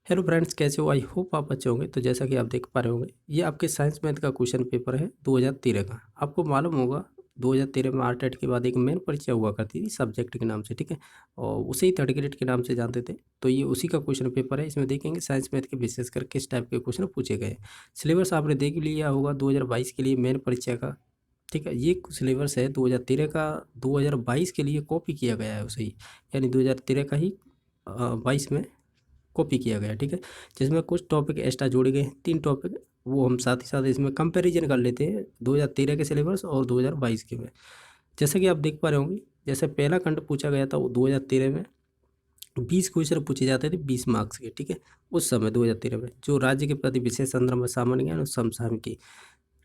Hello friends, कैसे हो? I hope आप अच्छे होंगे। तो जैसा कि आप देख पा रहे होंगे, ये आपके साइंस मैथ का क्वेश्चन पेपर है 2013 का। आपको मालूम होगा 2013 में आरटेट के बाद एक मेन परीक्षा हुआ करती थी सब्जेक्ट के नाम से, ठीक है। और उसे ही थर्ड ग्रेड के नाम से जानते थे। तो ये उसी का क्वेश्चन पेपर है। इसमें देखेंगे साइंस मैथ के विशेष कर किस टाइप के क्वेश्चन पूछे गए। सिलेबस आपने देख लिया होगा 2022 के लिए मेन परीक्षा का, ठीक है। ये सिलेबस है 2013 का, 2022 के लिए कॉपी किया गया है उसे ही, यानी 2013 का ही 22 में कॉपी किया गया, ठीक है। जिसमें कुछ टॉपिक एक्स्ट्रा जोड़े गए हैं, 3 टॉपिक, वो हम साथ ही साथ इसमें कंपैरिजन कर लेते हैं 2013 के सिलेबस और 2022 के में। जैसा कि आप देख पा रहे होंगे, जैसे पहला खंड पूछा गया था वो 2013 में 20 क्वेश्चन पूछे जाते थे 20 मार्क्स के, ठीक है। उस समय 2013 में जो राज्य के प्रति विशेष संदर्भ में सामान्य ज्ञान और समसामयिकी,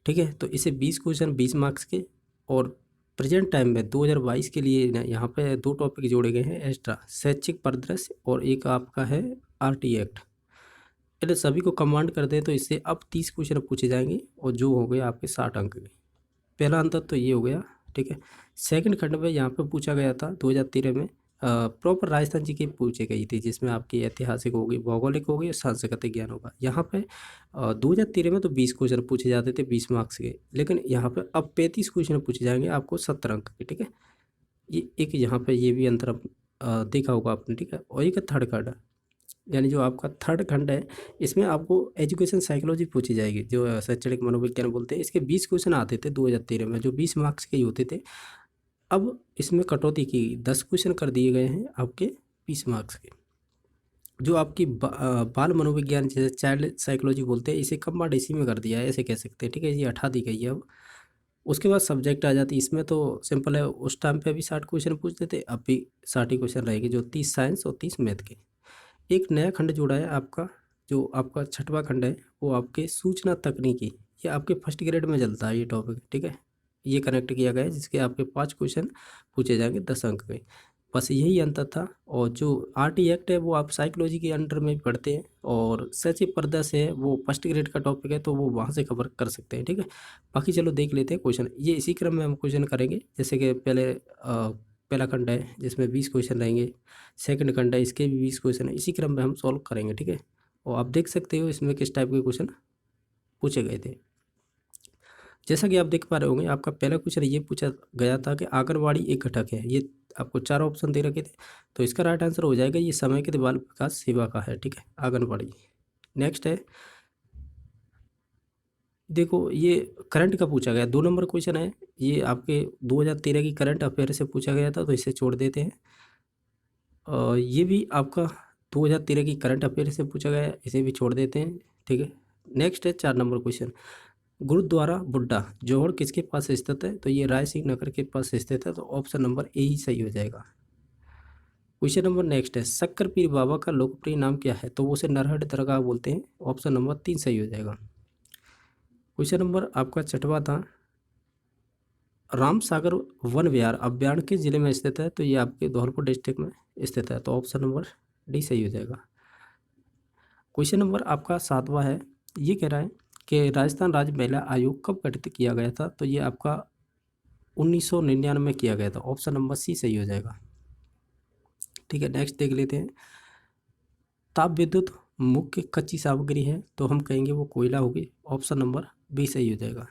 ठीक है। तो इसे 20 क्वेश्चन 20 मार्क्स के, और प्रेजेंट टाइम में 2022 के लिए ना यहाँ पे 2 टॉपिक जोड़े गए हैं एक्स्ट्रा, शैक्षिक परिदृश्य और एक आपका है आरटी एक्ट। यदि सभी को कमांड कर दें तो इससे अब 30 क्वेश्चन पूछे जाएंगे और जो हो गए आपके 60 अंक के। पहला अंतर तो ये हो गया, ठीक है। सेकंड खंड में यहाँ पे पूछा गया था 2013 में प्रॉपर राजस्थान जी की पूछी गई थी, जिसमें आपकी ऐतिहासिक होगी, भौगोलिक होगी और सांस्कृतिक ज्ञान होगा। यहाँ पे 2013 में तो 20 क्वेश्चन पूछे जाते थे 20 मार्क्स के, लेकिन यहाँ पे अब 35 क्वेश्चन पूछे जाएंगे आपको 70 अंक के, ठीक है। ये एक यहाँ पे ये भी अंतर देखा होगा आपने, ठीक है। और एक थर्ड खंड, यानी जो आपका थर्ड खंड है, इसमें आपको एजुकेशन साइकोलॉजी पूछी जाएगी, जो शैक्षणिक मनोविज्ञान बोलते हैं। इसके 20 क्वेश्चन आते थे 2013 में, जो 20 मार्क्स के ही होते थे। अब इसमें कटौती की 10 क्वेश्चन कर दिए गए हैं आपके 20 मार्क्स के। जो आपकी बाल मनोविज्ञान, जैसे चाइल्ड साइकोलॉजी बोलते हैं, इसे कम्बाइंड इसी में कर दिया है, ऐसे कह सकते हैं, ठीक है। ये हटा दी गई है अब। उसके बाद सब्जेक्ट आ जाती है। इसमें तो सिंपल है, उस टाइम पे भी 60 क्वेश्चन पूछते थे, अब भी 60 ही क्वेश्चन रहेगी, जो 30 साइंस और 30 मैथ के। एक नया खंड जोड़ा है आपका, जो आपका छठवां खंड है, वो आपके सूचना तकनीकी। ये आपके फर्स्ट ग्रेड में चलता है ये टॉपिक, ठीक है। ये कनेक्ट किया गया है, जिसके आपके 5 क्वेश्चन पूछे जाएंगे 10 अंक के। बस यही अंतर था। और जो आरटी एक्ट है वो आप साइकोलॉजी के अंडर में भी पढ़ते हैं, और सचिव पर्दा से है, वो फर्स्ट ग्रेड का टॉपिक है, तो वो वहाँ से कवर कर सकते हैं, ठीक है। बाकी चलो देख लेते हैं क्वेश्चन, ये इसी क्रम में हम क्वेश्चन करेंगे। जैसे कि पहला खंड है जिसमें 20 क्वेश्चन रहेंगे, सेकंड खंड है इसके भी 20 क्वेश्चन है, इसी क्रम में हम सॉल्व करेंगे, ठीक है। और आप देख सकते हो इसमें किस टाइप के क्वेश्चन पूछे गए थे। जैसा कि आप देख पा रहे होंगे, आपका पहला क्वेश्चन ये पूछा गया था कि आंगनवाड़ी एक घटक है। ये आपको 4 ऑप्शन दे रखे थे, तो इसका राइट आंसर हो जाएगा ये समय के बाल विकास सेवा का है, ठीक है, आंगनवाड़ी। नेक्स्ट है, देखो ये करंट का पूछा गया, 2 नंबर क्वेश्चन है। ये आपके 2013 की करंट अफेयर से पूछा गया था, तो इसे छोड़ देते हैं। ये भी आपका 2013 की करंट अफेयर से पूछा गया है, इसे भी छोड़ देते हैं, ठीक है। नेक्स्ट है 4 नंबर क्वेश्चन, गुरुद्वारा बुड्ढा जोहड़ किसके पास स्थित है? तो ये राय सिंह नगर के पास स्थित है, तो ऑप्शन नंबर ए ही सही हो जाएगा। क्वेश्चन नंबर नेक्स्ट है, शक्कर पीर बाबा का लोकप्रिय नाम क्या है? तो वो उसे नरहट दरगाह बोलते हैं, ऑप्शन नंबर 3 सही हो जाएगा। क्वेश्चन नंबर आपका छठवा था, राम सागर वन विहार अभ्यारण्य किस जिले में स्थित है? तो ये आपके धौलपुर डिस्ट्रिक्ट में स्थित है, तो ऑप्शन नंबर डी सही हो जाएगा। क्वेश्चन नंबर आपका 7वां है, ये कह रहा है कि राजस्थान राज्य महिला आयोग कब गठित किया गया था? तो ये आपका 1999 में किया गया था, ऑप्शन नंबर सी सही हो जाएगा, ठीक है। नेक्स्ट देख लेते हैं, ताप विद्युत मुख्य कच्ची सामग्री है, तो हम कहेंगे वो कोयला होगी, ऑप्शन नंबर बी सही हो जाएगा।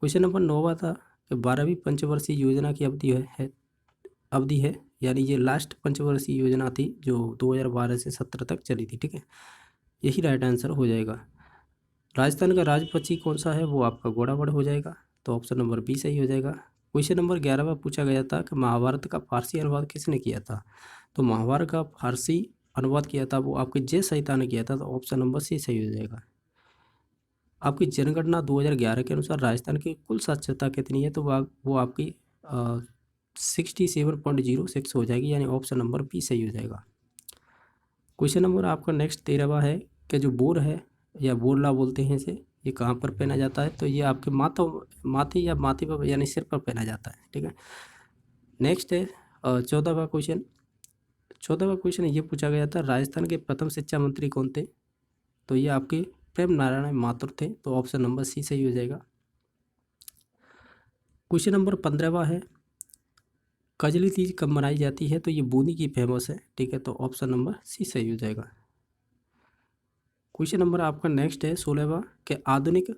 क्वेश्चन नंबर 9वां था कि 12वीं पंचवर्षीय योजना की अवधि है, यानी ये लास्ट पंचवर्षीय योजना थी जो 2012 से 17 तक चली थी, ठीक है। यही राइट आंसर हो जाएगा। राजस्थान का राज्य पक्षी कौन सा है? वो आपका घोड़ावड़ हो जाएगा, तो ऑप्शन नंबर बी सही हो जाएगा। क्वेश्चन नंबर 11वां पूछा गया था कि महाभारत का फारसी अनुवाद किसने किया था? तो महाभारत का फारसी अनुवाद किया था वो आपके जय संहिता ने किया था, तो ऑप्शन नंबर सी सही हो जाएगा। आपकी जनगणना 2011 के अनुसार राजस्थान की कुल साक्षरता कितनी है? तो वो आपकी 67.06 हो जाएगी, यानी ऑप्शन नंबर बी सही हो जाएगा। क्वेश्चन नंबर आपका नेक्स्ट 13वां है कि जो बोर है या बोरला बोलते हैं इसे, ये कहाँ पर पहना जाता है? तो ये आपके माथे या माथे पर, यानी सिर पर पहना जाता है, ठीक है। नेक्स्ट है 14वां क्वेश्चन। 14वां क्वेश्चन ये पूछा गया था, राजस्थान के प्रथम शिक्षा मंत्री कौन थे? तो ये आपके प्रेम नारायण माथुर थे, तो ऑप्शन नंबर सी सही हो जाएगा। क्वेश्चन नंबर 15वां है, कजली तीज कब मनाई जाती है? तो ये बूंदी की फेमस है, ठीक है, तो ऑप्शन नंबर सी सही हो जाएगा। क्वेश्चन नंबर आपका नेक्स्ट है 16वां कि आधुनिक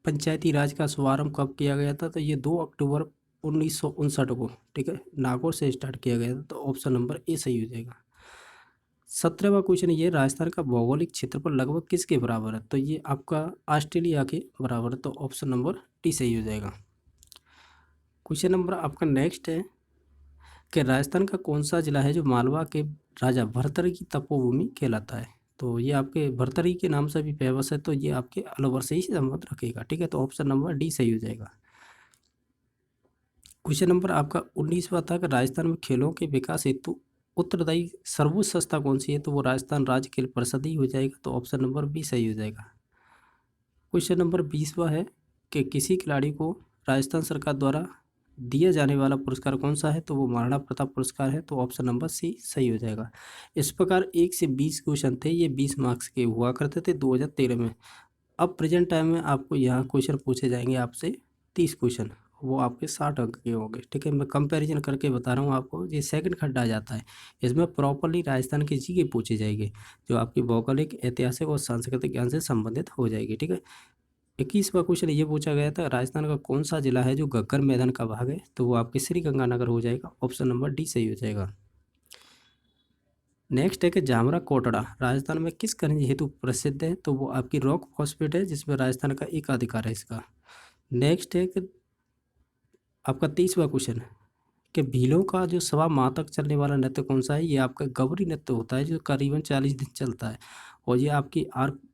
पंचायती राज का शुभारंभ कब किया गया था? तो ये 2 अक्टूबर 1959 को, ठीक है, नागौर से स्टार्ट किया गया था। तो ऑप्शन नंबर ए सही हो जाएगा। 17वां क्वेश्चन ये राजस्थान का भौगोलिक क्षेत्रफल लगभग किसके बराबर है? तो ये आपका ऑस्ट्रेलिया के बराबर है। तो ऑप्शन नंबर डी सही हो जाएगा। क्वेश्चन नंबर आपका नेक्स्ट है कि राजस्थान का कौन सा जिला है जो मालवा के राजा भर्तृहरि की तपोभूमि कहलाता है? तो ये आपके भर्तृहरि के नाम से भी फेमस है। तो ये आपके अलवर से ही संबंध रखेगा, ठीक है। तो ऑप्शन नंबर डी सही हो जाएगा। क्वेश्चन नंबर आपका 19वां था कि राजस्थान में खेलों के विकास हेतु उत्तरदायी सर्वोच्च संस्था कौन सी है? तो वो राजस्थान राज्य खेल परिषद ही हो जाएगा। तो ऑप्शन नंबर बी सही हो जाएगा। क्वेश्चन नंबर 20वां है कि किसी खिलाड़ी को राजस्थान सरकार द्वारा दिया जाने वाला पुरस्कार कौन सा है? तो वो महाराणा प्रताप पुरस्कार है। तो ऑप्शन नंबर सी सही हो जाएगा। इस प्रकार 1 से 20 क्वेश्चन थे, ये 20 मार्क्स के हुआ करते थे 2013 में। अब प्रेजेंट टाइम में आपको यहाँ क्वेश्चन पूछे जाएंगे आपसे 30 क्वेश्चन, वो आपके 60 अंक के होंगे, ठीक है। मैं कंपैरिजन करके बता रहा हूँ आपको। ये सेकंड खड्डा आ जाता है, इसमें प्रॉपरली राजस्थान की जीके पूछी जाएगी, जो आपकी भौगोलिक, ऐतिहासिक और सांस्कृतिक ज्ञान से संबंधित हो जाएगी, ठीक है। 21वां क्वेश्चन ये पूछा गया था राजस्थान का कौन सा जिला है जो घग्गर मैदान का भाग है? तो वो आपके श्रीगंगानगर हो जाएगा। ऑप्शन नंबर डी सही हो जाएगा। नेक्स्ट है कि जामरा कोटड़ा राजस्थान में किस खनिज हेतु प्रसिद्ध है? तो वो आपकी रॉक फॉस्फेट है, जिसमें राजस्थान का एक अधिकार है इसका। नेक्स्ट है कि आपका 30वां क्वेश्चन कि भीलों का जो सवा माह तक चलने वाला नृत्य कौन सा है? ये आपका गौरी नृत्य होता है, जो करीबन 40 दिन चलता है। और ये आपकी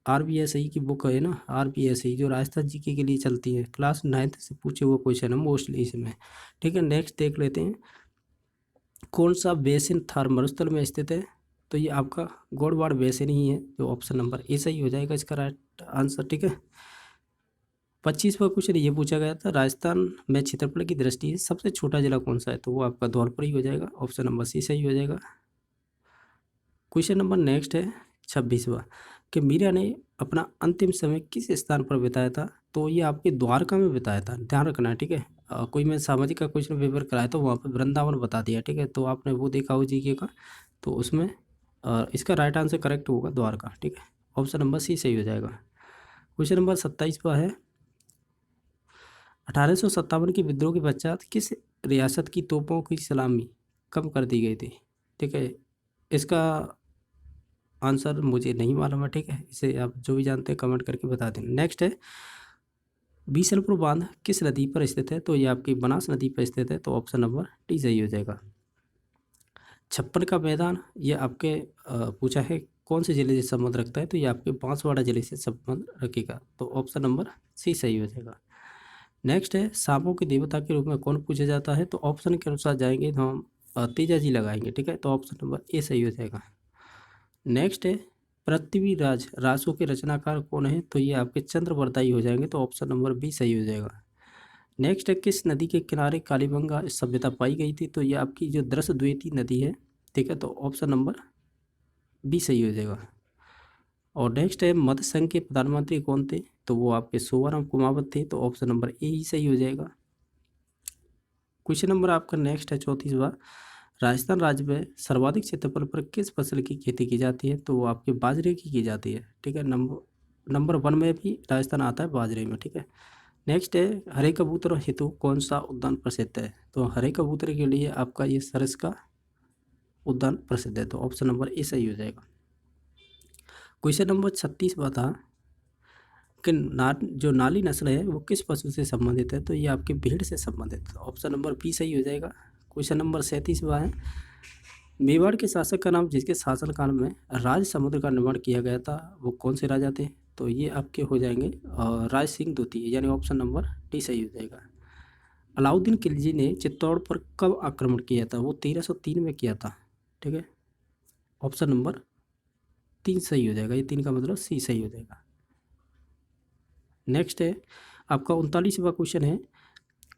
आरबीएसई की बुक है ना, आरबीएसई जो राजस्थान जीके के लिए चलती है। क्लास 9th से पूछे हुए क्वेश्चन है मोस्टली इसमें, ठीक है। नेक्स्ट देख लेते हैं, कौन सा बेसिन थार मरुस्थल में स्थित है? तो ये आपका गोडवाड़ बेसिन ही है। जो ऑप्शन नंबर ए सही हो जाएगा इसका राइट आंसर, ठीक है। 25वां क्वेश्चन ये पूछा गया था राजस्थान में क्षेत्रफल की दृष्टि से सबसे छोटा जिला कौन सा है? तो वो आपका धौलपुर ही हो जाएगा। ऑप्शन नंबर सी सही हो जाएगा। क्वेश्चन नंबर नेक्स्ट है 26वां कि मीरा ने अपना अंतिम समय किस स्थान पर बिताया था? तो ये आपके द्वारका में बिताया था, ध्यान रखना है, ठीक है। कोई मैं सामाजिक का क्वेश्चन पेपर कराया तो वहाँ पर वृंदावन बता दिया, ठीक है। तो आपने वो देखा हो जीके का, तो उसमें इसका राइट आंसर करेक्ट होगा द्वारका, ठीक है। ऑप्शन नंबर सी सही हो जाएगा। क्वेश्चन नंबर 27वां है 1857 के विद्रोह के पश्चात किस रियासत की तोपों की सलामी कम कर दी गई थी? ठीक है, इसका आंसर मुझे नहीं मालूम है, ठीक है। इसे आप जो भी जानते हैं कमेंट करके बता दें। नेक्स्ट है बीसलपुर बांध किस नदी पर स्थित है? तो ये आपकी बनास नदी पर स्थित है। तो ऑप्शन नंबर डी सही हो जाएगा। छप्पन का मैदान ये आपके पूछा है कौन से जिले से संबंध रखता है? तो ये आपके बांसवाड़ा जिले से संबंध रखेगा। तो ऑप्शन नंबर सी सही हो जाएगा। नेक्स्ट है सांपों के देवता के रूप में कौन पूछा जाता है? तो ऑप्शन के अनुसार जाएंगे तो हम तेजा जी लगाएंगे, ठीक है। तो ऑप्शन नंबर ए सही हो जाएगा। नेक्स्ट है पृथ्वीराज रासो के रचनाकार कौन है? तो ये आपके चंद्रवरदाई हो जाएंगे। तो ऑप्शन नंबर बी सही हो जाएगा। नेक्स्ट है किस नदी के किनारे कालीबंगा सभ्यता पाई गई थी? तो ये आपकी जो द्रसद्वेती नदी है, ठीक है। तो ऑप्शन नंबर बी सही हो जाएगा। और नेक्स्ट है मध्य संघ के प्रधानमंत्री कौन थे? तो वो आपके सोवाराम कुमावत थे। तो ऑप्शन नंबर ए ही सही हो जाएगा। क्वेश्चन नंबर आपका नेक्स्ट है 34वां राजस्थान राज्य में सर्वाधिक क्षेत्रफल पर किस फसल की खेती की जाती है? तो वो आपके बाजरे की जाती है, ठीक है। नंबर 1 में भी राजस्थान आता है बाजरे में, ठीक है। नेक्स्ट है हरे कबूतर हेतु कौन सा उद्यान प्रसिद्ध है? तो हरे कबूतर के लिए आपका ये सरस का उद्यान प्रसिद्ध है। तो ऑप्शन नंबर ए सही हो जाएगा। क्वेश्चन नंबर 36वां था कि जो नाली नस्ल है वो किस पशु से संबंधित है? तो ये आपके भेड़ से संबंधित है। ऑप्शन नंबर बी सही हो जाएगा। क्वेश्चन नंबर 37वां है मेवाड़ के शासक का नाम जिसके शासनकाल में राज समुद्र का निर्माण किया गया था वो कौन से राजा थे? तो ये आपके हो जाएंगे राज सिंह द्वितीय, यानी ऑप्शन नंबर डी सही हो जाएगा। अलाउद्दीन खिलजी ने चित्तौड़ पर कब आक्रमण किया था? वो 1303 में किया था, ठीक है। ऑप्शन नंबर 3 सही हो जाएगा। ये 3 का मतलब सी सही हो जाएगा। नेक्स्ट है आपका 39वां क्वेश्चन है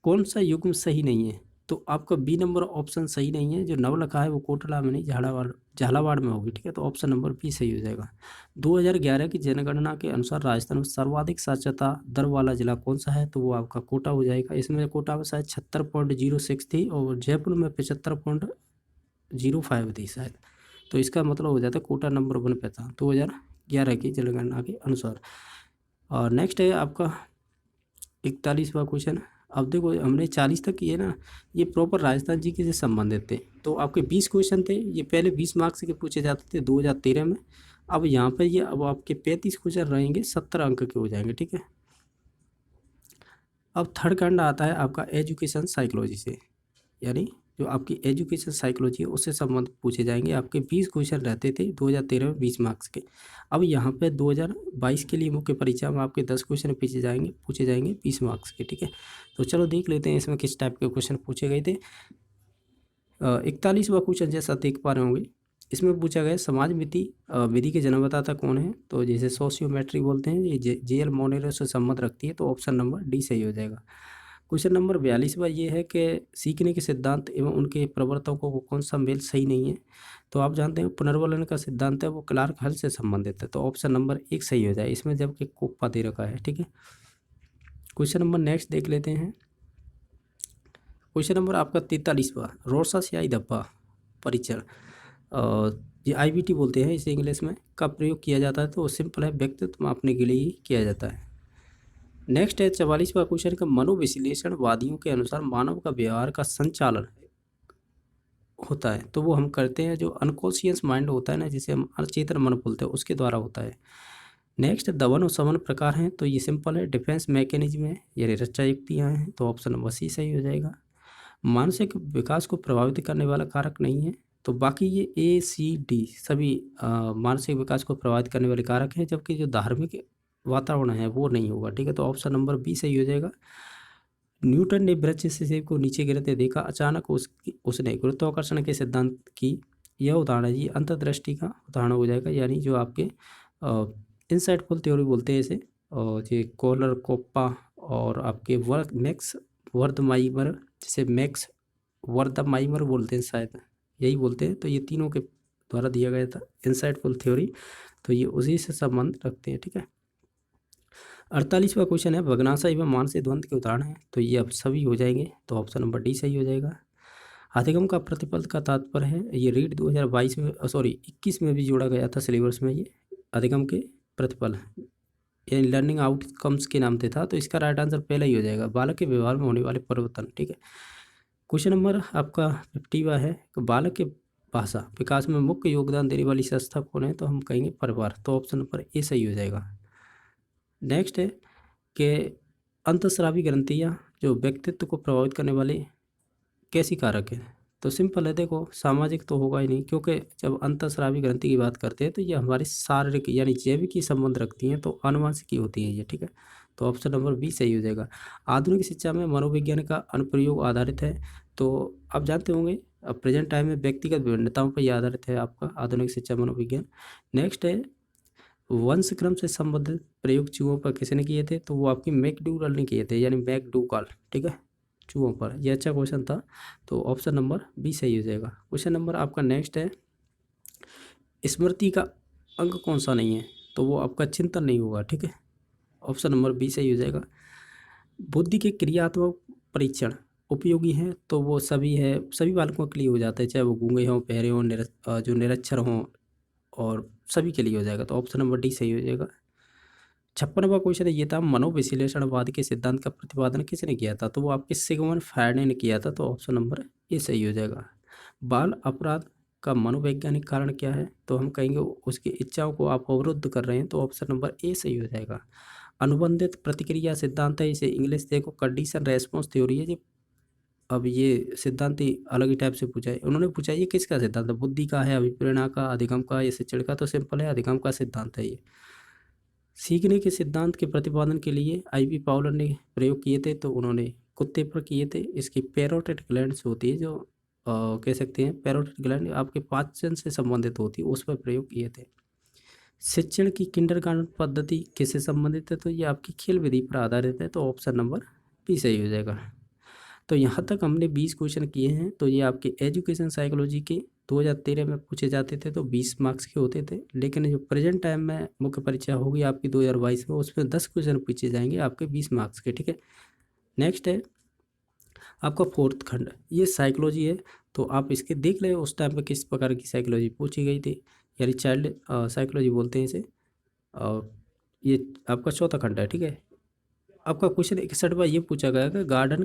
कौन सा युग्म सही नहीं है? तो आपका बी नंबर ऑप्शन सही नहीं है। जो नवलखा है वो कोटला में नहीं झालावाड़ में होगी, ठीक है। तो ऑप्शन नंबर बी सही हो जाएगा। 2011 की जनगणना के अनुसार राजस्थान में सर्वाधिक साक्षरता दर वाला जिला कौन सा है? तो वो आपका कोटा हो जाएगा। इसमें कोटा में शायद 76.06 थी और जयपुर में 75.05 थी शायद। तो इसका मतलब हो जाता है कोटा नंबर 1 पे था 2011 11 की जनगणना के अनुसार। और नेक्स्ट है आपका 41वां क्वेश्चन। अब देखो हमने 40 तक किए ना, ये प्रॉपर राजस्थान जी के से संबंधित थे। तो आपके 20 क्वेश्चन थे, ये पहले 20 मार्क्स के पूछे जाते थे 2013 में। अब यहाँ पर ये अब आपके 35 क्वेश्चन रहेंगे, 70 अंक के हो जाएंगे, ठीक है। अब थर्ड खंड आता है आपका एजुकेशन साइकोलॉजी से, यानी जो आपकी एजुकेशन साइकोलॉजी है उससे संबंधित पूछे जाएंगे। आपके 20 क्वेश्चन रहते थे 2013 में 20 मार्क्स के। अब यहाँ पे 2022 के लिए मुख्य परीक्षा में आपके 10 क्वेश्चन पूछे जाएंगे 20 मार्क्स के, ठीक है। तो चलो देख लेते हैं इसमें किस टाइप के क्वेश्चन पूछे गए थे। 41वां क्वेश्चन जैसा देख पा रहे होंगे, इसमें पूछा गया समाज विधि के जन्मदाता कौन है। तो जैसे सोशियोमेट्री बोलते हैं, ये JL मोनेरो से संबंध रखती है, तो ऑप्शन नंबर डी सही हो जाएगा। क्वेश्चन नंबर 42वां ये है कि सीखने के सिद्धांत एवं उनके प्रवर्तकों को कौन सा मेल सही नहीं है। तो आप जानते हैं पुनर्वलन का सिद्धांत है वो क्लार्क हल से संबंधित है, तो ऑप्शन नंबर 1 सही हो जाए इसमें, जबकि कोप्पा दे रखा है, ठीक है। क्वेश्चन नंबर नेक्स्ट देख लेते हैं। क्वेश्चन नंबर आपका 43वां, रोसा स्याही धब्बा परीक्षण, ये IBT बोलते हैं इसे इंग्लिश में, का प्रयोग किया जाता है। तो सिंपल है, व्यक्तित्व मापने के लिए ही किया जाता है। नेक्स्ट है 44वां क्वेश्चन का मनोविश्लेषणवादियों के अनुसार मानव का व्यवहार का संचालन होता है, तो वो हम करते हैं जो अनकॉन्शियस माइंड होता है ना, जिसे हम अचेतन मन बोलते हैं, उसके द्वारा होता है। नेक्स्ट दमन और समन प्रकार हैं, तो ये सिंपल है, डिफेंस मैकेनिज्म है, ये रक्षा युक्तियाँ हैं, तो ऑप्शन नंबर सी सही हो जाएगा। मानसिक विकास को प्रभावित करने वाला कारक नहीं है, तो बाकी ये ACD सभी मानसिक विकास को प्रभावित करने वाले कारक हैं, जबकि जो धार्मिक वातावरण है वो नहीं होगा, ठीक है। तो ऑप्शन नंबर बी सही हो जाएगा। न्यूटन ने वृक्ष से सेब को नीचे गिरते देखा, अचानक उसने गुरुत्वाकर्षण के सिद्धांत की, यह उदाहरण है, ये अंतर्दृष्टि का उदाहरण हो जाएगा, यानी जो आपके इनसाइटफुल थ्योरी बोलते हैं इसे, और ये कोलर कोप्पा और आपके मैक्स वर्दमाइमर, जिसे मैक्स वर्दमाइमर बोलते हैं शायद, यही बोलते हैं। तो ये तीनों के द्वारा दिया गया था इनसाइटफुल थ्योरी, तो ये उसी से संबंध रखते हैं, ठीक है। 48वां क्वेश्चन है भग्नाशा एवं मानसिक द्वंद्व के उदाहरण हैं, तो ये अब सभी हो जाएंगे, तो ऑप्शन नंबर डी सही हो जाएगा। अधिगम का प्रतिफल का तात्पर्य है, ये रीड 2022 में 21 में भी जोड़ा गया था सिलेबस में, ये अधिगम के प्रतिफल यानी लर्निंग आउटकम्स के नाम से था, तो इसका राइट आंसर पहला ही हो जाएगा, बालक के व्यवहार में होने वाले परिवर्तन, ठीक है। क्वेश्चन नंबर आपका 50वां है, बालक के भाषा विकास में मुख्य योगदान देने वाली संस्था कौन है, तो हम कहेंगे परिवार, तो ऑप्शन नंबर ए सही हो जाएगा। नेक्स्ट है कि अंतःस्रावी ग्रंथियाँ जो व्यक्तित्व को प्रभावित करने वाले कैसी कारक है, तो सिंपल है, देखो सामाजिक तो होगा ही नहीं, क्योंकि जब अंतःस्रावी ग्रंथि की बात करते हैं तो ये हमारी शारीरिक यानी जैविक की संबंध रखती हैं, तो आनुवंशिक होती है ये, ठीक है। तो ऑप्शन नंबर बी सही हो जाएगा। आधुनिक शिक्षा में मनोविज्ञान का अनुप्रयोग आधारित है, तो आप जानते होंगे अब प्रेजेंट टाइम में व्यक्तिगत विभिन्नताओं पर यह आधारित है आपका आधुनिक शिक्षा मनोविज्ञान। नेक्स्ट है वंशक्रम से संबंधित प्रयोग चूहों पर किसने किए थे, तो वो आपकी मैकडूगल ने किए थे, यानी मैकडूगल, ठीक है, चूहों पर। ये अच्छा क्वेश्चन था, तो ऑप्शन नंबर बी सही हो जाएगा। क्वेश्चन नंबर आपका नेक्स्ट है स्मृति का अंग कौन सा नहीं है, तो वो आपका चिंतन नहीं होगा, ठीक है, ऑप्शन नंबर बी सही हो जाएगा। बुद्धि के क्रियात्मक परीक्षण उपयोगी हैं, तो वो सभी है, सभी बालकों के लिए हो जाता है, चाहे वो गूंगे हों, बहरे हों, जो निरक्षर हों, और सभी के लिए हो जाएगा, तो ऑप्शन नंबर डी सही हो जाएगा। 56वां क्वेश्चन ये था मनोविश्लेषणवाद के सिद्धांत का प्रतिपादन किसने किया था, तो वो आपके सिगमंड फ्रायड ने किया था, तो ऑप्शन नंबर ए सही हो जाएगा। बाल अपराध का मनोवैज्ञानिक कारण क्या है, तो हम कहेंगे उसकी इच्छाओं को आप अवरुद्ध कर रहे हैं, तो ऑप्शन नंबर ए सही हो जाएगा। अनुबंधित प्रतिक्रिया सिद्धांत है, इसे इंग्लिश देखो कंडीशन रेस्पॉन्स थ्योरी है जी। अब ये सिद्धांत ही अलग ही टाइप से पूछा है, उन्होंने पूछा ये किसका सिद्धांत है, बुद्धि का है, अभिप्रेरणा का, अधिगम का, या शिक्षण का, तो सिंपल है अधिगम का सिद्धांत है ये। सीखने के सिद्धांत के प्रतिपादन के लिए IB पावलर ने प्रयोग किए थे, तो उन्होंने कुत्ते पर किए थे। इसकी पैरोटिड ग्लैंड्स होती है जो कह सकते हैं, पैरोटिड ग्लैंड आपके पाचन से संबंधित होती है, उस पर प्रयोग किए थे। शिक्षण की किंडरगार्टन पद्धति किससे संबंधित है, तो ये आपकी खेल विधि पर आधारित है, तो ऑप्शन नंबर बी सही हो जाएगा। तो यहाँ तक हमने 20 क्वेश्चन किए हैं, तो ये आपके एजुकेशन साइकोलॉजी के 2013 में पूछे जाते थे, तो 20 मार्क्स के होते थे, लेकिन जो प्रेजेंट टाइम में मुख्य परीक्षा होगी आपकी 2022 में, उसमें 10 क्वेश्चन पूछे जाएंगे आपके 20 मार्क्स के, ठीक है। नेक्स्ट है आपका फोर्थ खंड, ये साइकोलॉजी है, तो आप इसके देख लें उस टाइम पे किस प्रकार की साइकोलॉजी पूछी गई थी, यानी चाइल्ड साइकोलॉजी बोलते हैं इसे। और ये आपका चौथा खंड है, ठीक है। आपका क्वेश्चन 61वां ये पूछा गया कि गार्डन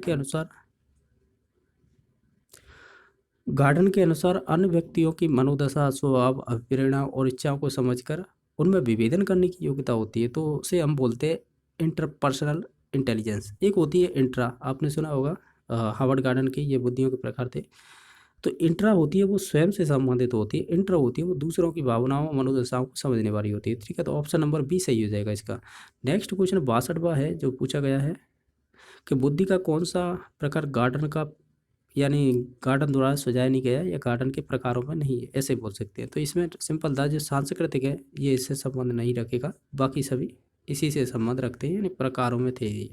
के अनुसार अन्य व्यक्तियों की मनोदशा, स्वभाव, अभिप्रेरणा और इच्छाओं को समझकर उनमें विभेदन करने की योग्यता होती है, तो उसे हम बोलते हैं इंटरपर्सनल इंटेलिजेंस। एक होती है इंट्रा, आपने सुना होगा हार्वर्ड गार्डन के ये बुद्धियों के प्रकार थे। तो इंट्रा होती है वो स्वयं से संबंधित होती है, इंट्रा होती है वो दूसरों की भावनाओं मनोदशाओं को समझने वाली होती है, ठीक है। तो ऑप्शन नंबर बी सही हो जाएगा इसका। नेक्स्ट क्वेश्चन 62वां है जो पूछा गया है कि बुद्धि का कौन सा प्रकार गार्डन का यानी गार्डन द्वारा सजाया नहीं गया या गार्डन के प्रकारों में नहीं है, ऐसे बोल सकते हैं। तो इसमें सिंपल था, जो सांस्कृतिक है ये इससे संबंध नहीं रखेगा, बाकी सभी इसी से संबंध रखते हैं, यानी प्रकारों में थे ये।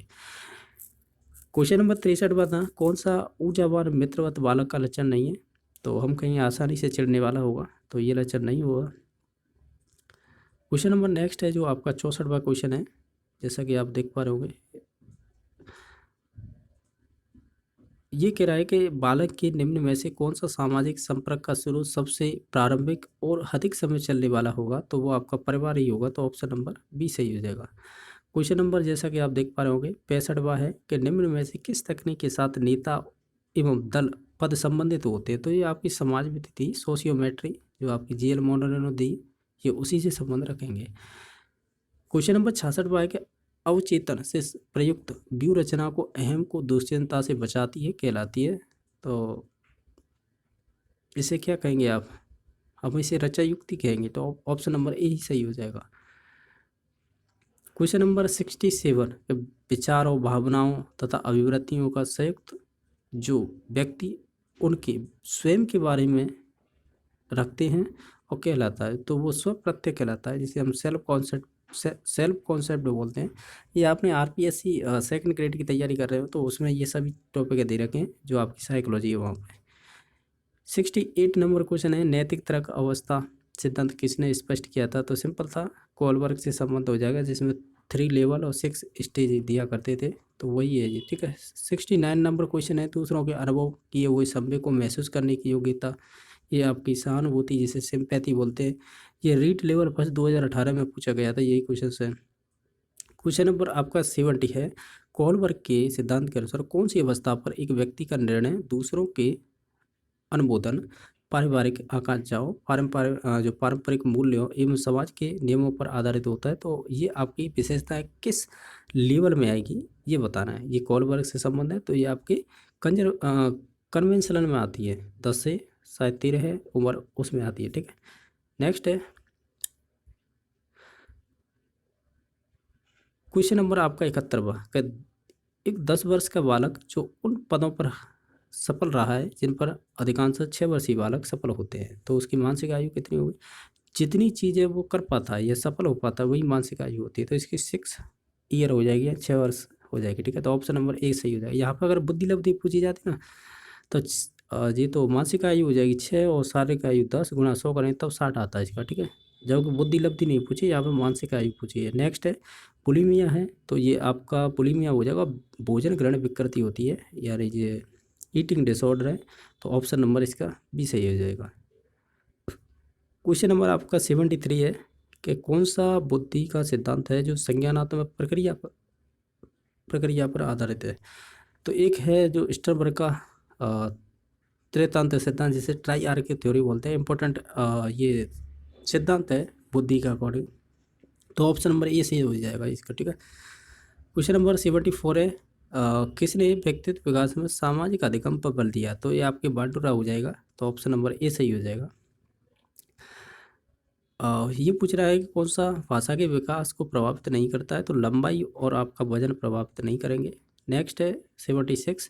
क्वेश्चन नंबर 63वां था, कौन सा ऊर्जावान मित्रवत बालक का लक्षण नहीं है? तो हम कहीं आसानी से चिढ़ने वाला होगा, तो ये लक्षण नहीं होगा। क्वेश्चन नंबर नेक्स्ट है जो आपका 64वां क्वेश्चन है, जैसा कि आप देख पा रहे होंगे। ये कह रहा है कि बालक के निम्न में से कौन सा सामाजिक संपर्क का स्रोत सबसे प्रारंभिक और अधिक समय चलने वाला होगा? तो वो आपका परिवार ही होगा, तो ऑप्शन नंबर बी सही हो जाएगा। क्वेश्चन नंबर जैसा कि आप देख पा रहे होंगे 65वां है कि निम्न में से किस तकनीक के साथ नेता एवं दल पद संबंधित होते हैं? तो ये आपकी समाज विधि थी, सोशियोमेट्री, जो आपकी जीएल मोनरो ने दी, ये उसी से संबंध रखेंगे। क्वेश्चन नंबर 66वां है कि अवचेतन से प्रयुक्त व्यू रचना को अहम को दुश्चिंता से बचाती है, कहलाती है। तो इसे क्या कहेंगे आप? हम इसे रचा युक्ति कहेंगे, तो ऑप्शन नंबर ए ही सही हो जाएगा। क्वेश्चन नंबर 67, विचार और भावनाओं तथा अभिव्यक्तियों का संयुक्त जो व्यक्ति उनके स्वयं के बारे में रखते हैं और कहलाता है, तो वो स्व प्रत्यय कहलाता है, जिसे हम सेल्फ कॉन्सेप्ट बोलते हैं। ये आपने आरपीएससी सेकंड ग्रेड की तैयारी कर रहे हो तो उसमें ये सभी टॉपिक दे रखे हैं, जो आपकी साइकोलॉजी है वहाँ पे। 68 नंबर क्वेश्चन है, नैतिक तर्क अवस्था सिद्धांत किसने स्पष्ट किया था? तो सिंपल था, कोलबर्ग से संबंध हो जाएगा, जिसमें 3 लेवल और 6 स्टेज दिया करते थे, तो वही है ये, ठीक है। 69 नंबर क्वेश्चन है, दूसरों के अनुभव किए हुए संवेग को महसूस करने की योग्यता, ये आपकी सहानुभूति जिसे सिंपैथी बोलते हैं। ये रीट लेवल फर्स्ट 2018 में पूछा गया था, यही क्वेश्चन है। क्वेश्चन नंबर आपका 70 है, कोलबर्ग के सिद्धांत के अनुसार कौन सी अवस्था पर एक व्यक्ति का निर्णय दूसरों के अनुमोदन, पारिवारिक आकांक्षाओं, पारंपरिक मूल्यों एवं समाज के नियमों पर आधारित होता है? तो ये आपकी विशेषताएं किस लेवल में आएगी ये बताना है। ये कोलबर्ग से संबंध है, तो ये आपके कन्वेंशनल में आती है, 10 से शायद 13 है उम्र, उसमें आती है, ठीक है। नेक्स्ट है क्वेश्चन नंबर आपका 71वां, एक 10 वर्ष का बालक जो उन पदों पर सफल रहा है जिन पर अधिकांश 6 वर्षीय बालक सफल होते हैं, तो उसकी मानसिक आयु कितनी होगी? जितनी चीज़ें वो कर पाता है या सफल हो पाता है वही मानसिक आयु होती है, तो इसकी 6 ईयर हो जाएगी, 6 वर्ष हो जाएगी, ठीक है। तो ऑप्शन नंबर ए सही हो जाएगा। यहाँ पर अगर बुद्धि लब्धि पूछी जाती ना, तो ये तो मानसिक आयु हो जाएगी 6 और शारीरिक आयु 10 गुणा 100 करें तब 60 आता है इसका, ठीक है। जबकि बुद्धि लब्धि नहीं पूछी, यहाँ पर मानसिक आयु पूछी है। नेक्स्ट है बुलिमिया है, तो ये आपका बुलिमिया हो जाएगा, भोजन ग्रहण विकृति होती है, यानी ये ईटिंग डिसऑर्डर है, तो ऑप्शन नंबर इसका बी सही हो जाएगा। क्वेश्चन नंबर आपका 73 है कि कौन सा बुद्धि का सिद्धांत है जो संज्ञानात्मक प्रक्रिया पर आधारित है? तो एक है जो स्टरबर्ग का त्रितंत्र सिद्धांत, जिसे ट्राई आर की थ्योरी बोलते हैं, इंपॉर्टेंट ये सिद्धांत है बुद्धि का अकॉर्डिंग, तो ऑप्शन नंबर ए सही हो जाएगा इसका, ठीक है। क्वेश्चन नंबर 74 है, किसने व्यक्तित्व विकास में सामाजिक अधिगम पर बल दिया? तो ये आपके बांडुरा हो जाएगा, तो ऑप्शन नंबर ए सही हो जाएगा। ये पूछ रहा है कि कौन सा भाषा के विकास को प्रभावित नहीं करता है? तो लंबाई और आपका वजन प्रभावित नहीं करेंगे। नेक्स्ट है 76,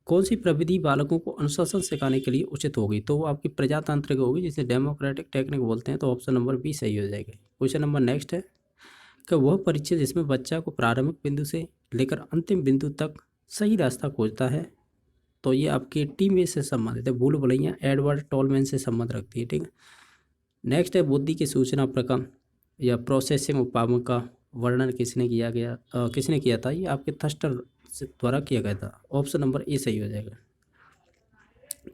कौन सी प्रविधि बालकों को अनुशासन सिखाने के लिए उचित होगी? तो वो आपकी प्रजातांत्रिक होगी, जिसे डेमोक्रेटिक टेक्निक बोलते हैं, तो ऑप्शन नंबर बी सही हो जाएगा। क्वेश्चन नंबर नेक्स्ट है कि वह परीक्षा जिसमें बच्चा को प्रारंभिक बिंदु से लेकर अंतिम बिंदु तक सही रास्ता खोजता है, तो ये आपकी टीम बेस से संबंधित है, भूल भुलैया एडवर्ड टॉलमैन से संबंध रखती है, ठीक है। नेक्स्ट है बुद्धि की सूचना प्रक्रम या प्रोसेसिंग उपायों का वर्णन किसने किया था? ये आपके थस्टर द्वारा किया गया था, ऑप्शन नंबर ए सही हो जाएगा।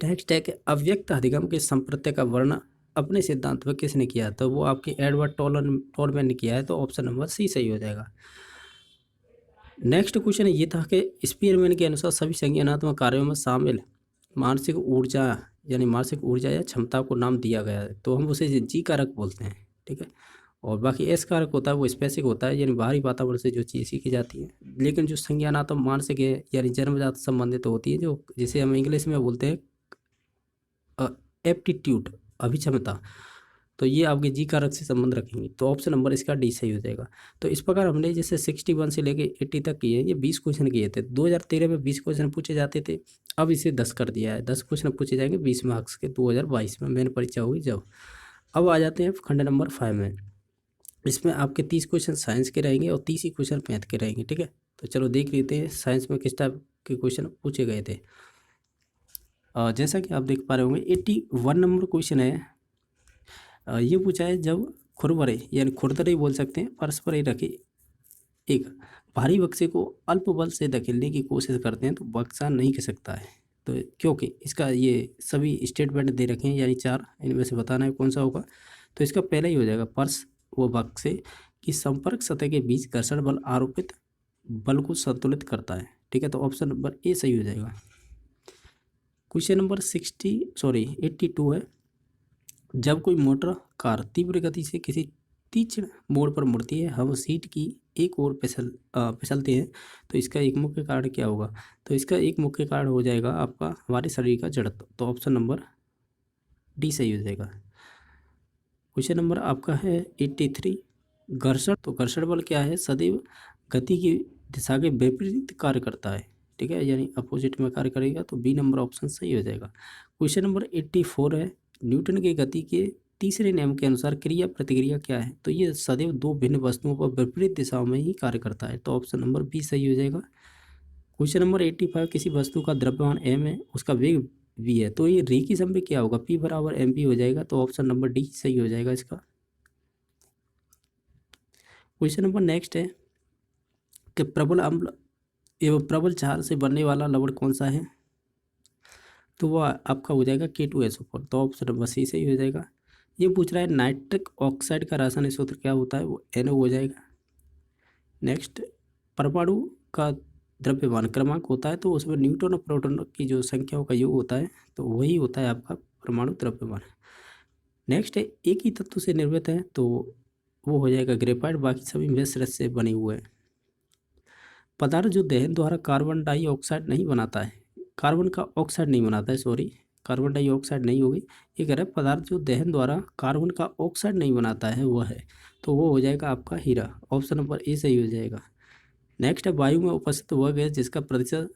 नेक्स्ट है कि अव्यक्त अधिगम के संप्रत्यय का वर्णन अपने सिद्धांत पर किसने किया, तो वो आपके एडवर्ड टॉलमैन ने किया है, तो ऑप्शन नंबर सी सही हो जाएगा। नेक्स्ट क्वेश्चन ये था कि स्पीयरमैन के अनुसार सभी संज्ञानात्मक कार्यों में शामिल मानसिक ऊर्जा यानी मानसिक ऊर्जा या क्षमता को नाम दिया गया है, तो हम उसे जी कारक बोलते हैं, ठीक है। और बाकी एस कारक होता है वो स्पेसिफिक होता है, यानी बाहरी वातावरण से जो चीज़ सीखी जाती है। लेकिन जो संज्ञानात्मक मानसिक है यानी जन्मजात संबंधित होती है, जो जिसे हम इंग्लिश में बोलते हैं एप्टीट्यूड, अभिक्षमता, तो ये आपके जी कारक से संबंध रखेंगे, तो ऑप्शन नंबर इसका डी सही हो जाएगा। तो इस प्रकार हमने जैसे 61 से लेके 80 तक किए, ये 20 क्वेश्चन किए थे। 2013 में 20 क्वेश्चन पूछे जाते थे, अब इसे 10 कर दिया है, 10 क्वेश्चन पूछे जाएंगे 20 मार्क्स के 2022 में मेन परीक्षा होगी जब। अब आ जाते हैं खंड नंबर 5 में। इसमें आपके 30 क्वेश्चन साइंस के रहेंगे और 30 ही क्वेश्चन मैथ के रहेंगे, ठीक है। तो चलो देख लेते हैं साइंस में किस टाइप के क्वेश्चन पूछे गए थे। जैसा कि आप देख पा रहे होंगे 81 नंबर क्वेश्चन है। ये पूछा है जब खुरवरे यानी खुरदरे बोल सकते हैं, परस्पर ही रखे एक भारी बक्से को अल्प बल से धकेलने की कोशिश करते हैं तो बक्सा नहीं खिसकता है, तो क्योंकि इसका ये सभी स्टेटमेंट दे रखे हैं, यानी 4, इनमें से बताना है कौन सा होगा। तो इसका पहला ही हो जाएगा, पर्स व बक्से की संपर्क सतह के बीच घर्षण बल आरोपित बल को संतुलित करता है, ठीक है। तो ऑप्शन नंबर ए सही हो जाएगा। क्वेश्चन नंबर 82 है, जब कोई मोटर कार तीव्र गति से किसी तीक्ष्ण मोड़ पर मुड़ती है, हम सीट की एक ओर फिसलते हैं, तो इसका एक मुख्य कारण क्या होगा। तो इसका एक मुख्य कारण हो जाएगा आपका हमारे शरीर का जड़त्व, तो ऑप्शन नंबर डी सही हो जाएगा। क्वेश्चन नंबर आपका है 83, घर्षण। तो घर्षण बल क्या है, सदैव गति की दिशा के विपरीत कार्य करता है, ठीक है, यानी अपोजिट में कार्य करेगा, तो बी नंबर ऑप्शन सही हो जाएगा। क्वेश्चन नंबर 84 है, न्यूटन के गति के तीसरे नियम के अनुसार क्रिया प्रतिक्रिया क्या है, तो ये सदैव दो भिन्न वस्तुओं पर विपरीत दिशाओं में ही कार्य करता है, तो ऑप्शन नंबर बी सही हो जाएगा। क्वेश्चन नंबर 85, किसी वस्तु का द्रव्यमान m है, उसका वेग v है, तो ये रेखीय संवेग क्या होगा, p बराबर mv हो जाएगा, तो ऑप्शन नंबर डी सही हो जाएगा इसका। क्वेश्चन नंबर नेक्स्ट है कि प्रबल अम्ल एवं प्रबल क्षार से बनने वाला लवण कौन सा है, तो वो आपका हो जाएगा K2SO4, तो ऑप्शन नंबर सी सही हो जाएगा। ये पूछ रहा है नाइट्रिक ऑक्साइड का रासायनिक सूत्र क्या होता है, वो NO हो जाएगा। नेक्स्ट, परमाणु का द्रव्यमान क्रमांक होता है, तो उसमें न्यूट्रॉन और प्रोटॉन की जो संख्याओं का योग होता है, तो वही होता है आपका परमाणु द्रव्यमान। नेक्स्ट है, एक ही तत्व से निर्मित है, तो वो हो जाएगा ग्रेफाइट, बाकी सभी मिश्र से बने हुए हैं। पदार्थ जो दहन द्वारा कार्बन डाइऑक्साइड नहीं बनाता है, कार्बन का ऑक्साइड नहीं बनाता है, सॉरी, कार्बन डाइऑक्साइड नहीं होगी, ये कह रहा है पदार्थ जो दहन द्वारा कार्बन का ऑक्साइड नहीं बनाता है वह है, तो वो हो जाएगा आपका हीरा, ऑप्शन नंबर ए सही हो जाएगा। नेक्स्ट है, वायु में उपस्थित वह गैस जिसका प्रतिशत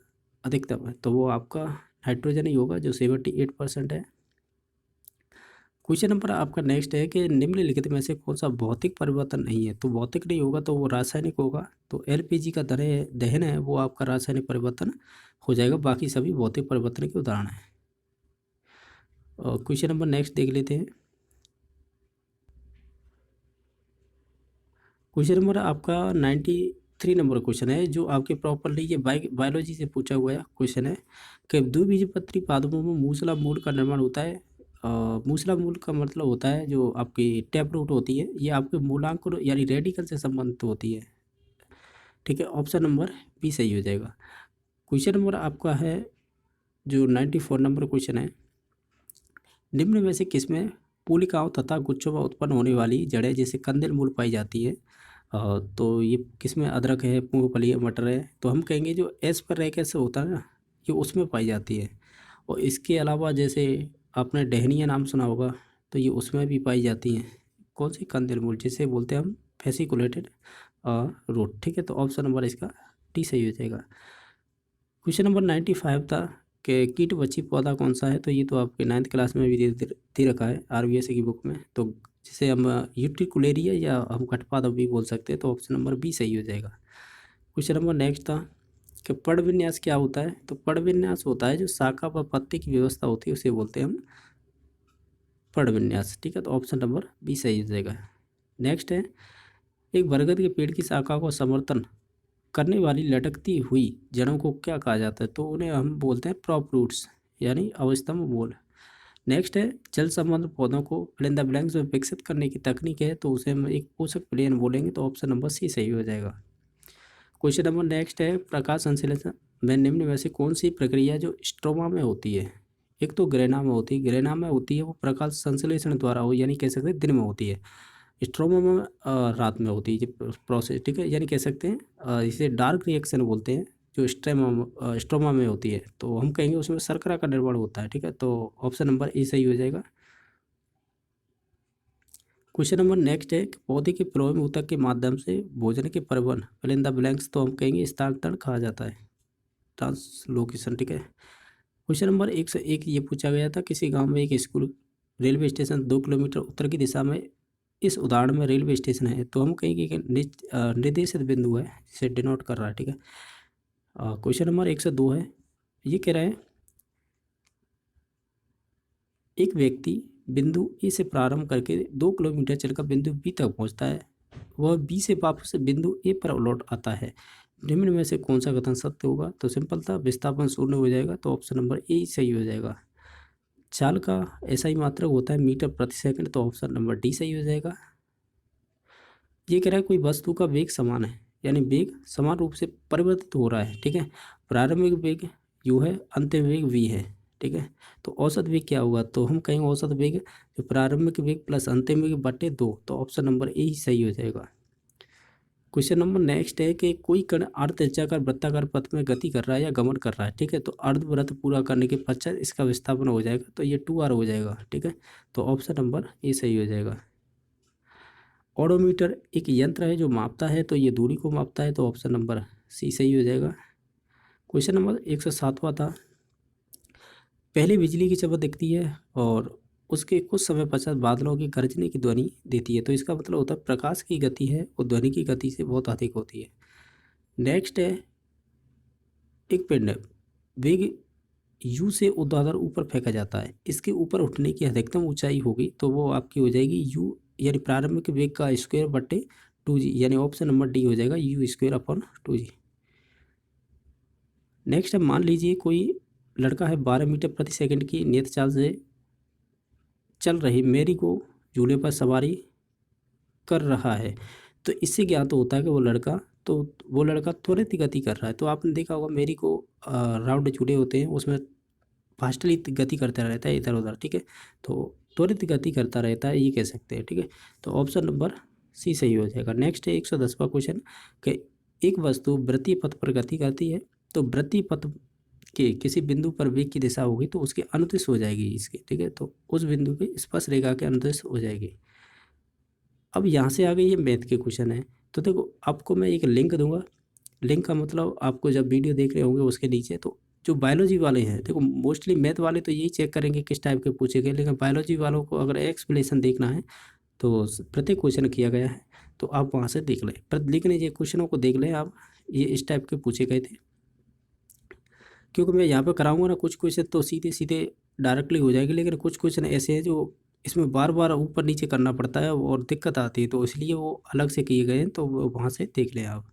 अधिकतम है, तो वो आपका नाइट्रोजन ही होगा जो 78% है। क्वेश्चन नंबर आपका नेक्स्ट है कि निम्नलिखित में से कौन सा भौतिक परिवर्तन नहीं है, तो भौतिक नहीं होगा तो वो रासायनिक होगा, तो एलपीजी का दहन है वो आपका रासायनिक परिवर्तन हो जाएगा, बाकी सभी भौतिक परिवर्तन के उदाहरण हैं। और क्वेश्चन नंबर नेक्स्ट देख लेते हैं। क्वेश्चन नंबर आपका 93 नंबर क्वेश्चन है, जो आपके प्रॉपरली ये बायोलॉजी से पूछा हुआ है क्वेश्चन है कि द्विबीजपत्री पादपों में मूसला मूल का निर्माण होता है। मूसला मूल का मतलब होता है जो आपकी टैप रूट होती है, ये आपके मूलांक यानी रेडिकल से संबंधित होती है, ठीक है, ऑप्शन नंबर बी सही हो जाएगा। क्वेश्चन नंबर आपका है जो 94 नंबर क्वेश्चन है, निम्न में से किसमें पुलिकाओं तथा गुच्छों में उत्पन्न होने वाली जड़ें जैसे कंदल मूल पाई जाती है, तो ये किसमें अदरक है, मूंगफली है, मटर है, तो हम कहेंगे जो एस पर रह कैसे होता है ना, ये उसमें पाई जाती है। और इसके अलावा जैसे आपने डहनिया नाम सुना होगा, तो ये उसमें भी पाई जाती हैं, कौन सी कंदल मूल, जिसे बोलते हैं हम फेसिकुलेटेड रूट, ठीक है, तो ऑप्शन नंबर इसका टी सही हो जाएगा। क्वेश्चन नंबर 95 था कि कीट बची पौधा कौन सा है, तो ये तो आपके 9th क्लास में भी दे रखा है आरबीएसई की बुक में, तो जिसे हम यूट्रिकुलेरिया या हम कठपादप भी बोल सकते हैं, तो ऑप्शन नंबर बी सही हो जाएगा। क्वेश्चन नंबर नेक्स्ट था कि पर्ण विन्यास क्या होता है, तो पर्ण विन्यास होता है जो शाखा व पत्ते की व्यवस्था होती है उसे बोलते हैं हम पर्ण विन्यास, ठीक है, तो ऑप्शन नंबर बी सही हो जाएगा। नेक्स्ट है, एक बरगद के पेड़ की शाखा को समर्थन करने वाली लटकती हुई जड़ों को क्या कहा जाता है, तो उन्हें हम बोलते हैं प्रॉप रूट्स यानी अवस्तंभ मूल। नेक्स्ट है जल संबंध पौधों को फिल इन द ब्लैंक्स में विकसित करने की तकनीक है, तो उसे हम एक पोषक प्लेन बोलेंगे, तो ऑप्शन नंबर सी सही हो जाएगा। क्वेश्चन नंबर नेक्स्ट है प्रकाश संश्लेषण में निम्न में से कौन सी प्रक्रिया जो स्ट्रोमा में होती है। एक तो ग्रेना में होती है, ग्रेना में होती है वो प्रकाश संश्लेषण द्वारा हो, यानी कह सकते हैं दिन में होती है। स्ट्रोमा में रात में होती है ये प्रोसेस, ठीक है, यानी कह सकते हैं इसे डार्क रिएक्शन बोलते हैं, जो स्ट्रोमा में होती है, तो हम कहेंगे उसमें शर्करा का निर्माण होता है, ठीक है, तो ऑप्शन नंबर ए सही हो जाएगा। क्वेश्चन नंबर नेक्स्ट है कि पौधे के फ्लोएम ऊतक के माध्यम से भोजन के परिवहन फिल इन द ब्लैंक्स, तो हम कहेंगे स्थानांतरण कहा जाता है, ट्रांसलोकेशन, ठीक है। क्वेश्चन नंबर 101 ये पूछा गया था, किसी गांव में एक स्कूल रेलवे स्टेशन 2 किलोमीटर उत्तर की दिशा में, इस उदाहरण में रेलवे स्टेशन है, तो हम कहेंगे कि निर्देशित बिंदु है, जिसे डिनोट कर रहा है, ठीक है। क्वेश्चन नंबर 102 है, ये कह रहा है एक व्यक्ति बिंदु ए से प्रारंभ करके 2 किलोमीटर चलकर बिंदु बी तक पहुंचता है, वह बी से वापस बिंदु ए पर लौट आता है, निम्न में से कौन सा कथन सत्य होगा। तो सिंपल था, विस्थापन शून्य हो जाएगा, तो ऑप्शन नंबर ए सही हो जाएगा। चाल का ऐसा ही मात्रक होता है मीटर प्रति सेकंड, तो ऑप्शन नंबर डी सही हो जाएगा। ये कह रहा है कोई वस्तु का वेग समान है, यानी वेग समान रूप से परिवर्तित हो रहा है, ठीक है। प्रारंभिक वेग यू है, अंतिम वेग वी है, ठीक है, तो औसत वेग क्या होगा, तो हम कहेंगे औसत वेग जो प्रारंभिक वेग प्लस अंतिम वेग बटे 2, तो ऑप्शन नंबर ए ही सही हो जाएगा। क्वेश्चन नंबर नेक्स्ट है कि कोई कण अर्धचक्राकार वृत्ताकार पथ में गति कर रहा है या गमन कर रहा है, ठीक है, तो अर्धवृत्त पूरा करने के पश्चात इसका विस्थापन हो जाएगा, तो ये 2r हो जाएगा, ठीक है, तो ऑप्शन नंबर ए सही हो जाएगा। ओडोमीटर एक यंत्र है जो मापता है, तो ये दूरी को मापता है, तो ऑप्शन नंबर सी सही हो जाएगा। क्वेश्चन नंबर 107वां था, पहले बिजली की चमक दिखती है और उसके कुछ समय पश्चात बादलों की गरजने की ध्वनि देती है, तो इसका मतलब होता है प्रकाश की गति है वो ध्वनि की गति से बहुत अधिक होती है। नेक्स्ट है एक पिंड वेग यू से ऊर्ध्वाधर ऊपर फेंका जाता है, इसके ऊपर उठने की अधिकतम ऊंचाई होगी, तो वो आपकी हो जाएगी यू, यानी प्रारंभिक वेग का स्क्वायर बटे 2g, यानी ऑप्शन नंबर डी हो जाएगा, you square upon 2g। Next है मान लीजिए कोई लड़का है 12 मीटर प्रति सेकंड की नियत चाल से चल रही मेरी को झूले पर सवारी कर रहा है, तो इससे ज्ञात होता है कि वो लड़का त्वरित गति कर रहा है। तो आपने देखा होगा मेरी को राउंड झूले होते हैं, उसमें फास्टली गति करता रहता है इधर उधर, ठीक है, तो त्वरित गति करता रहता है, ये कह सकते हैं, ठीक है, तो ऑप्शन नंबर सी सही हो जाएगा। नेक्स्ट है 110वां क्वेश्चन कि एक वस्तु वृत्तीय पथ पर गति करती है, तो वृत्तीय पथ के किसी बिंदु पर वेग की दिशा होगी, तो उसके अनुदिश हो जाएगी इसके, ठीक है, तो उस बिंदु पे स्पर्श रेखा के अनुदिश हो जाएगी। अब यहाँ से आगे ये मैथ के क्वेश्चन है, तो देखो आपको मैं एक लिंक दूंगा, लिंक का मतलब आपको जब वीडियो देख रहे होंगे उसके नीचे, तो जो बायोलॉजी वाले हैं देखो मोस्टली मैथ वाले तो यही चेक करेंगे किस टाइप के पूछे गए, लेकिन बायोलॉजी वालों को अगर एक्सप्लेनेशन देखना है तो प्रत्येक क्वेश्चन किया गया है, तो आप वहाँ से देख लें, पर लेकिन ये क्वेश्चनों को देख लें आप, ये इस टाइप के पूछे गए थे, क्योंकि मैं यहाँ पे कराऊंगा ना कुछ क्वेश्चन तो सीधे सीधे डायरेक्टली हो जाएगी, लेकिन कुछ क्वेश्चन ऐसे हैं जो इसमें बार बार ऊपर नीचे करना पड़ता है और दिक्कत आती है, तो इसलिए वो अलग से किए गए हैं, तो वहाँ से देख लें आप,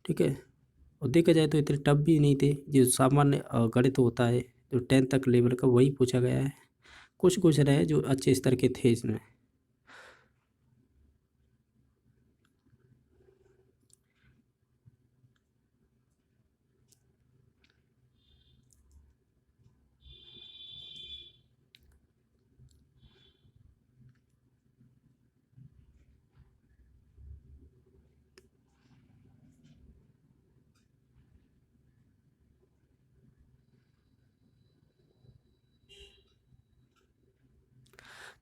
ठीक है। और देखा जाए तो इतने टफ भी नहीं थे, जो सामान्य गणित होता है जो 10th तक लेवल का वही पूछा गया है, कुछ क्वेश्चन है जो अच्छे स्तर के थे इसमें।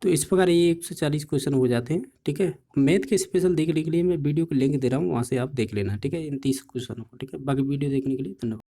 तो इस प्रकार ये 140 क्वेश्चन हो जाते हैं, ठीक है। मैथ के स्पेशल देखने के लिए मैं वीडियो को लिंक दे रहा हूँ, वहाँ से आप देख लेना, ठीक है, इन 30 क्वेश्चनों को, ठीक है। बाकी वीडियो देखने के लिए धन्यवाद।